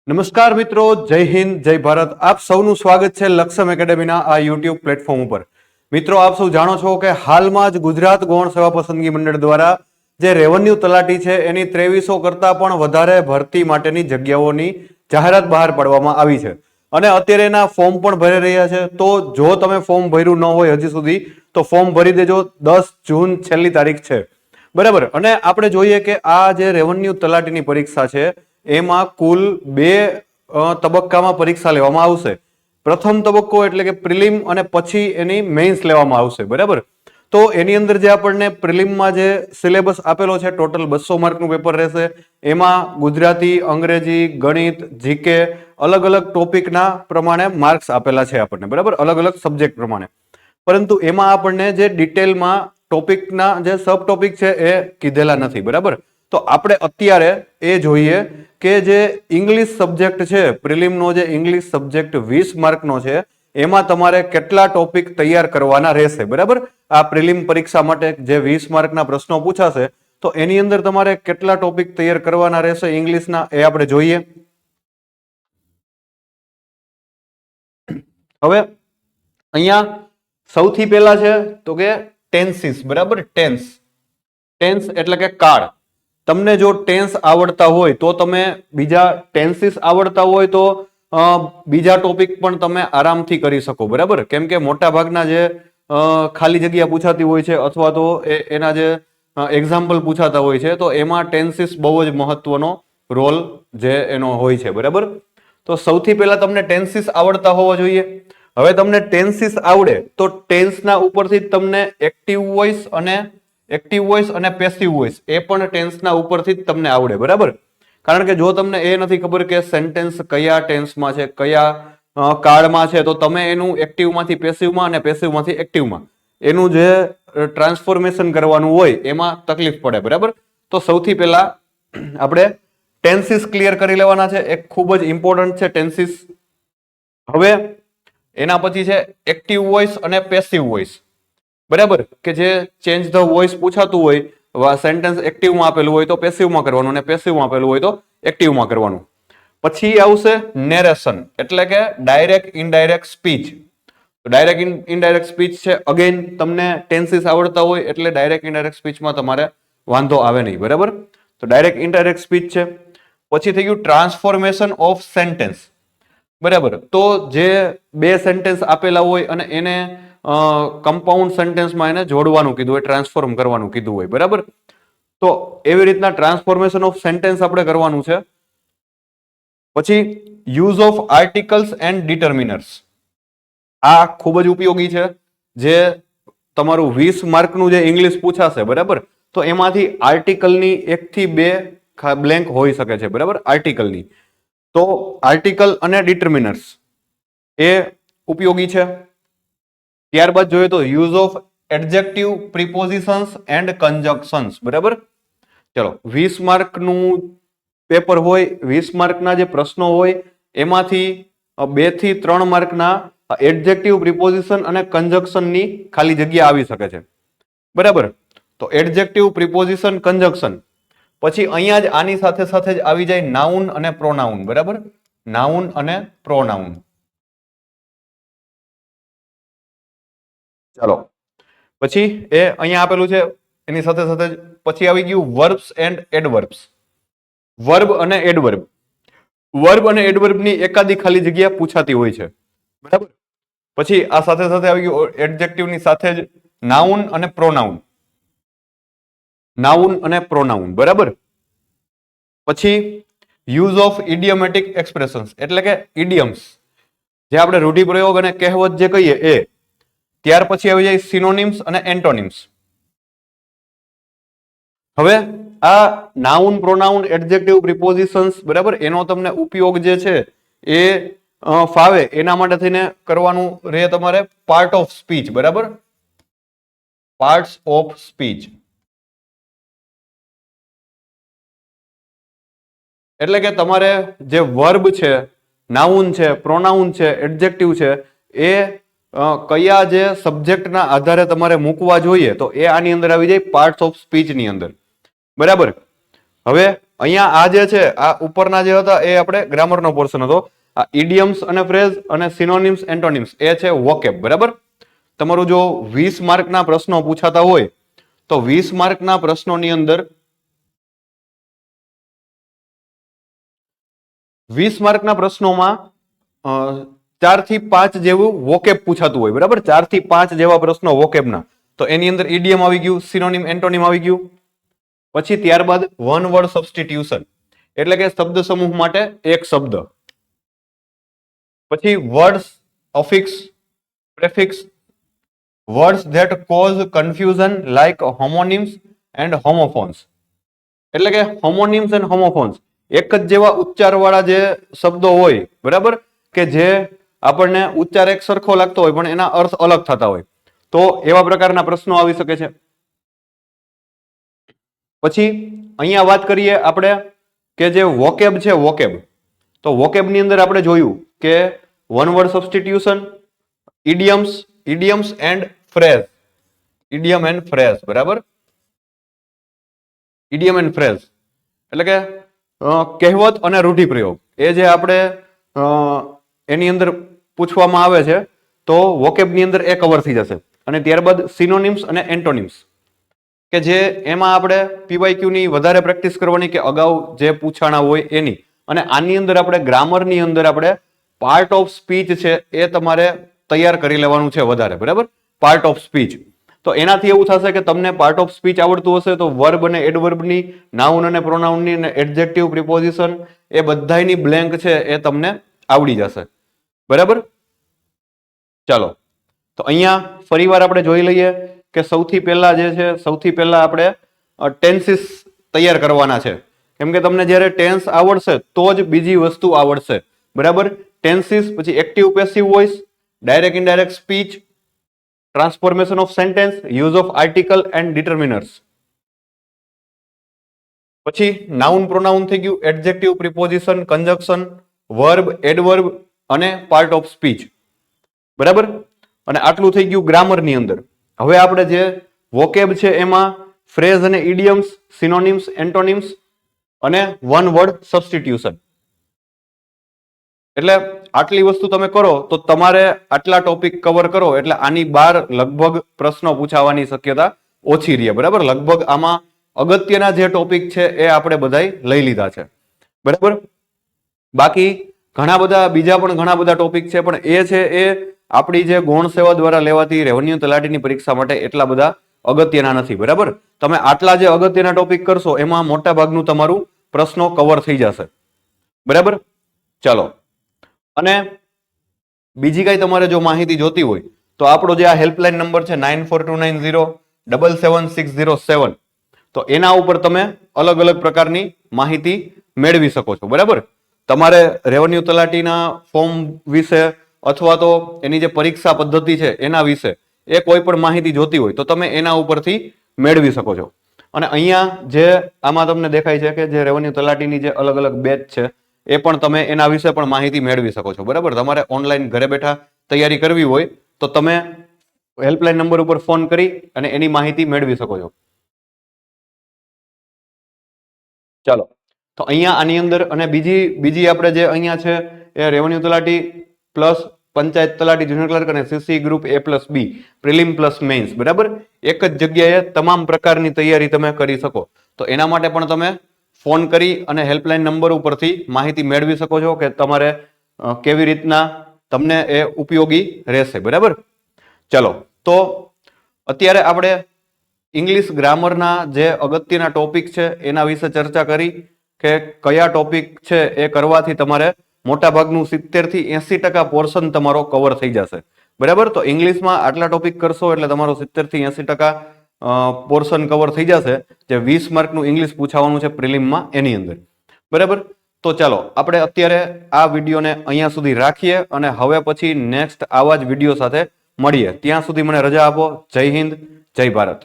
નમસ્કાર મિત્રો, જય હિન્દ, જય ભારત. આપ સૌનું સ્વાગત છે લક્ષમ એકેડેમીના આ યુટ્યુબ પ્લેટફોર્મ ઉપર. મિત્રો, આપ સૌ જાણો છો કે હાલમાં જ ગુજરાત ગૌણ સેવા પસંદગી મંડળ દ્વારા જે રેવન્યુ તલાટી છે એની 2300 કરતા પણ વધારે ભરતી માટેની જગ્યાઓની જાહેરાત બહાર પાડવામાં આવી છે અને અત્યારે એના ફોર્મ પણ ભરી રહ્યા છે. તો જો તમે ફોર્મ ભર્યું ન હોય હજી સુધી તો ફોર્મ ભરી દેજો. 10 જૂન છેલ્લી તારીખ છે, બરાબર. અને આપણે જોઈએ કે આ જે રેવન્યુ તલાટીની પરીક્ષા છે એમાં કુલ 2 તબક્કામાં પરીક્ષા લેવામાં આવશે. પ્રથમ તબક્કો એટલે કે પ્રિલિમ અને પછી એની મેઇન્સ લેવામાં આવશે, બરાબર. તો એની અંદર જે આપણને પ્રિલિમમાં જે સિલેબસ આપેલો છે ટોટલ 200 માર્કનું પેપર રહેશે. એમાં ગુજરાતી, અંગ્રેજી, ગણિત, જીકે અલગ અલગ ટોપિકના પ્રમાણે માર્ક્સ આપેલા છે આપણને, બરાબર, અલગ અલગ સબ્જેક્ટ પ્રમાણે. પરંતુ એમાં આપણને જે ડિટેલમાં ટોપિકના જે સબ ટોપિક છે એ કીધેલા નથી, બરાબર. તો આપણે અત્યારે એ જોઈએ કે જે ઇંગ્લિશ સબ્જેક્ટ છે, પ્રિલિમનો જે ઇંગ્લિશ સબ્જેક્ટ 20 માર્કનો છે એમાં તમારે કેટલા ટોપિક તૈયાર કરવાના રહેશે, બરાબર. આ પ્રિલિમ પરીક્ષા માટે જે 20 માર્કના પ્રશ્નો પૂછાશે તો એની અંદર તમારે કેટલા ટોપિક તૈયાર કરવાના રહેશે ઇંગ્લિશના એ આપણે જોઈએ. હવે અહીંયા સૌથી પહેલા છે તો કે ટેન્સીસ, બરાબર. ટેન્સ એટલે કે કાળ. તમને જો ટેન્સ આવડતા હોય તો તમે બીજા ટેન્સીસ આવડતા હોય તો બીજા ટોપિક પણ તમે આરામથી કરી શકો, બરાબર. કેમ કે મોટા ભાગના જે ખાલી જગ્યા પૂછાતી હોય છે અથવા તો એના જે એક્ઝામ્પલ પૂછાતા હોય છે તો એમાં ટેન્સીસ બહુ જ મહત્વનો રોલ જે એનો હોય છે, બરાબર. તો સૌથી પહેલા તમને ટેન્સીસ આવડતા હોવા જોઈએ. હવે તમને ટેન્સીસ આવડે તો ટેન્સના ઉપરથી તમને એક્ટિવ વોઇસ અને પેસિવ વોઇસ એ પણ ટેન્સના ઉપરથી જ તમને આવડે, બરાબર. કારણ કે જો તમને એ નથી ખબર કે સેન્ટેન્સ કયા ટેન્સમાં છે, કયા કાળમાં છે, તો તમે એનું એક્ટિવમાંથી પેસિવમાં અને પેસિવમાંથી એક્ટિવમાં એનું જે ટ્રાન્સફોર્મેશન કરવાનું હોય એમાં તકલીફ પડે, બરાબર. તો સૌથી પહેલા આપણે ટેન્સીસ ક્લિયર કરી લેવાના છે. એક ખૂબ જ ઇમ્પોર્ટન્ટ છે ટેન્સીસ. હવે એના પછી છે એક્ટિવ વોઇસ અને પેસિવ વોઇસ, બરાબર. કે જે ચેન્જ ધ વોઇસ પૂછાતું હોય, સેન્ટેન્સ એક્ટિવમાં આપેલું હોય તો પેસિવમાં કરવાનું અને પેસિવમાં આપેલું હોય તો એક્ટિવમાં કરવાનું. પછી આવશે નેરેશન એટલે કે direct indirect speech. Direct indirect speech છે. અગેન તમને ટેન્સીસ આવડતા હોય એટલે ડાયરેક્ટ ઇનડાયરેક્ટ સ્પીચમાં તમારે વાંધો આવે નહીં, બરાબર. તો ડાયરેક્ટ ઇનડાયરેક્ટ સ્પીચ છે. પછી થઈ ગયું ટ્રાન્સફોર્મેશન ઓફ સેન્ટેન્સ, બરાબર. તો જે 2 સેન્ટેન્સ આપેલા હોય અને એને કમ્પાઉન્ડ સેન્ટેન્સમાં એને જોડવાનું કીધું હોય, ટ્રાન્સફોર્મ કરવાનું કીધું હોય, બરાબર. તો એવી રીતના ટ્રાન્સફોર્મેશન ઓફ સેન્ટેન્સ આપણે કરવાનું છે. પછી યુઝ ઓફ આર્ટિકલ્સ એન્ડ ડિટર્મિનર્સ. આ ખૂબ જ ઉપયોગી છે. જે તમારું 20 માર્કનું જે ઇંગ્લિશ પૂછાશે, બરાબર, તો એમાંથી આર્ટિકલની 1 થી 2 બ્લેન્ક હોઈ શકે છે, બરાબર, આર્ટિકલની. તો આર્ટિકલ અને ડિટર્મિનર્સ એ ઉપયોગી છે. ત્યારબાદ જોઈએ તો યુઝ ઓફ એડજેક્ટિવ, પ્રિપોઝિશન્સ એન્ડ કન્જક્શન્સ, બરાબર. ચલો, 20 માર્કનું પેપર હોય, 20 માર્કના જે પ્રશ્નો હોય એમાંથી 2 થી 3 માર્કના એડજેક્ટિવ, પ્રિપોઝિશન અને કન્જક્શનની ખાલી જગ્યા આવી શકે છે, બરાબર. તો એડજેક્ટિવ, પ્રિપોઝિશન, કન્જક્શન. પછી અહીંયા જ આની સાથે સાથે જ આવી જાય નાઉન અને પ્રોનાઉન, બરાબર. નાઉન અને પ્રોનાઉન. ચાલો, પછી એ અહીંયા આપેલું છે એની સાથે સાથે પછી આવી ગયું વર્બ્સ એન્ડ એડવર્બ્સ. વર્બ અને એડવર્બ. વર્બ અને એડવર્બની એકાદી ખાલી જગ્યા પૂછાતી હોય છે, બરાબર. પછી આ સાથે સાથે આવી ગયું એડજેક્ટિવની સાથે જ નાઉન અને પ્રોનાઉન. નાઉન અને પ્રોનાઉન, બરાબર. પછી યુઝ ઓફ ઇડિયોમેટિક એક્સપ્રેશન્સ એટલે કે ઇડિયમ્સ, જે આપણે રૂઢિપ્રયોગ અને કહેવત જે કહીએ એ. ત્યાર પછી આવી જાય સિનોનિમ્સ અને એન્ટોનિમ્સ. હવે આ નાઉન, પ્રોનાઉન, એડજેક્ટિવ, પ્રિપોઝિશન્સ, બરાબર, એનો તમને ઉપયોગ જે છે એ ફાવે એના માટે થઈને કરવાનું રહે તમારે પાર્ટ ઓફ સ્પીચ, બરાબર. પાર્ટ્સ ઓફ સ્પીચ એટલે કે તમારે જે વર્બ છે, નાઉન છે, પ્રોનાઉન છે, એડજેક્ટિવ છે એ કયા જે સબ્જેક્ટના આધારે તમારે મૂકવા જોઈએ તો એ આની અંદર આવી જાય પાર્ટ્સ ઓફ સ્પીચ ની અંદર, બરાબર. હવે અહીંયા આ જે છે આ ઉપરના જે હતા એ આપણે ગ્રામરનો પોર્શન હતો. આ ઇડિયમ્સ અને ફ્રેઝ અને સિનોનિમ્સ એન્ટોનિમ્સ એ છે વોકેબ. બરાબર. તમારું જો 20 માર્કના પ્રશ્નો પૂછાતા હોય તો 20 માર્કના પ્રશ્નોની અંદર 20 માર્કના પ્રશ્નોમાં 4 થી 5 જેવું વોકેબ પૂછાતું હોય. બરાબર. 4 થી 5 જેવા પ્રશ્નો વોકેબના. તો એની અંદર ઇડિયમ આવી ગયું, સિનોનિમ એન્ટોનિમ આવી ગયું. પછી ત્યારબાદ વન વર્ડ સબસ્ટિટ્યુશન એટલે કે શબ્દ સમૂહ માટે એક શબ્દ. પછી words, affix, prefix, words that cause confusion like homonyms and homophones એટલે કે હોમોનિમ્સ એન્ડ હોમોફોન્સ એક જ જેવા ઉચ્ચારવાળા જે શબ્દો હોય. બરાબર, કે જે આપણને ઉચ્ચાર એક સરખો લાગતો હોય પણ એના અર્થ અલગ થતા હોય, તો એવા પ્રકારના પ્રશ્નો આવી શકે છે. પછી અહીંયા વાત કરીએ આપણે કે જે વોકેબ છે વોકેબ, તો વોકેબની અંદર આપણે જોયું કે one word substitution, idioms and phrase, idiom and phrase. બરાબર. ઇડિયમ એન્ડ ફ્રેઝ એટલે કે કહેવત અને રૂઢિપ્રયોગ એ જે આપણે એની અંદર પૂછવામાં આવે છે તો વોકેબની અંદર એ કવર થઈ જશે. અને ત્યારબાદ સિનોનિમ્સ અને એન્ટોનિમ્સ કે જે એમાં આપણે પીવાયક્યુ ની વધારે પ્રેક્ટિસ કરવાની કે અગાઉ જે પૂછાણા હોય એની. અને આની અંદર આપણે ગ્રામરની અંદર આપણે પાર્ટ ઓફ સ્પીચ છે એ તમારે તૈયાર કરી લેવાનું છે વધારે. બરાબર. Part of speech. તો એનાથી એવું થશે કે તમને પાર્ટ ઓફ સ્પીચ આવડતું હશે તો વર્બ અને એડવર્બની, નાઉન અને પ્રોનાઉનની અને એડજેક્ટિવ, પ્રિપોઝિશન એ બધાયની બ્લેન્ક છે એ તમને આવડી જશે. બરાબર. ચાલો, તો અહીંયા ફરીવાર આપણે જોઈ લઈએ કે સૌથી પહેલા જે છે સૌથી પહેલા આપણે ટેન્સીસ તૈયાર કરવાના છે. કેમ કે તમને જ્યારે ટેન્સ આવડશે તો જ બીજી વસ્તુ આવડશે. બરાબર. ટેન્સીસ, પછી active passive voice, direct indirect speech, transformation of sentence, use of article and determiners. પછી નાઉન પ્રોનાઉન થઈ ગયું, adjective, preposition, conjunction, verb, adverb અને પાર્ટ ઓફ સ્પીચ. બરાબર. અને આટલું થઈ ગયું ગ્રામરની અંદર. હવે આપણે જે વોકેબ છે એમાં ફ્રેઝ અને ઇડિયમ્સ, સિનોનિમ્સ, એન્ટોનિમ્સ અને વન વર્ડ સબસ્ટિટ્યુશન. એટલે આટલી વસ્તુ તમે કરો તો તમારે આટલા ટોપિક કવર કરો એટલે આની બહાર લગભગ પ્રશ્નો પૂછાવાની શક્યતા ઓછી રહે. બરાબર. લગભગ આમાં અગત્યના જે ટોપિક છે એ આપણે બધાય લઈ લીધા છે. બરાબર. બાકી ઘણા બધા બીજા પણ ઘણા બધા ટોપિક છે પણ એ છે એ આપણી જે ગૌણ સેવા દ્વારા લેવાતી રેવન્યુ તલાટીની પરીક્ષા માટે એટલા બધા અગત્યના નથી. બરાબર. તમે આટલા જે અગત્યના ટોપિક કરશો એમાં મોટા ભાગનું તમારું પ્રશ્નો કવર થઈ જશે. બરાબર. ચાલો, અને બીજી કઈ તમારે જો માહિતી જોતી હોય તો આપણો જે આ હેલ્પલાઇન નંબર છે 9429077607 તો એના ઉપર તમે અલગ અલગ પ્રકારની માહિતી મેળવી શકો છો. બરાબર. તમારે રેવન્યુ તલાટીના ફોર્મ વિશે અથવા તો એની જે પરીક્ષા પદ્ધતિ છે એના વિશે એ કોઈ પણ માહિતી જોતી હોય તો તમે એના ઉપરથી મેળવી શકો છો. અને અહીંયા જે આમાં તમને દેખાય છે કે જે રેવન્યુ તલાટીની જે અલગ અલગ બેચ છે એ પણ તમે એના વિશે પણ માહિતી મેળવી શકો છો. બરાબર. તમારે ઓનલાઈન ઘરે બેઠા તૈયારી કરવી હોય તો તમે હેલ્પલાઇન નંબર ઉપર ફોન કરી અને એની માહિતી મેળવી શકો છો. ચાલો, તો અહીંયા આની અંદર અને બીજી આપણે જે અહીંયા છે એ રેવન્યુ તલાટી પ્લસ પંચાયત તલાટી, જુનિયર ક્લર્ક અને CC group A+B prelim plus mains. બરાબર. એક જ જગ્યાએ તમામ પ્રકારની તૈયારી તમે કરી શકો. તો એના માટે પણ તમે ફોન કરી અને હેલ્પલાઇન નંબર ઉપરથી માહિતી મેળવી શકો છો કે તમારે કેવી રીતના તમને એ ઉપયોગી રહેશે. બરાબર. ચલો, તો અત્યારે આપણે ઇંગ્લિશ ગ્રામરના જે અગત્યના ટોપિક છે એના વિશે ચર્ચા કરી કે કયા ટોપિક છે એ કરવાથી તમારે મોટા ભાગનું 70 થી 80% પોર્શન તમારો કવર થઈ જશે. બરાબર. તો ઇંગ્લિશમાં આટલા ટોપિક કરશો એટલે તમારો 70 થી 80% પોર્શન કવર થઈ જશે. જે 20 માર્કનું ઇંગ્લિશ પૂછાવાનું છે પ્રિલિમમાં એની અંદર. બરાબર. તો ચાલો આપણે અત્યારે આ વિડીયોને અહીંયા સુધી રાખીએ અને હવે પછી નેક્સ્ટ આવા જ વિડીયો સાથે મળીએ. ત્યાં સુધી મને રજા આપો. જય હિન્દ, જય ભારત.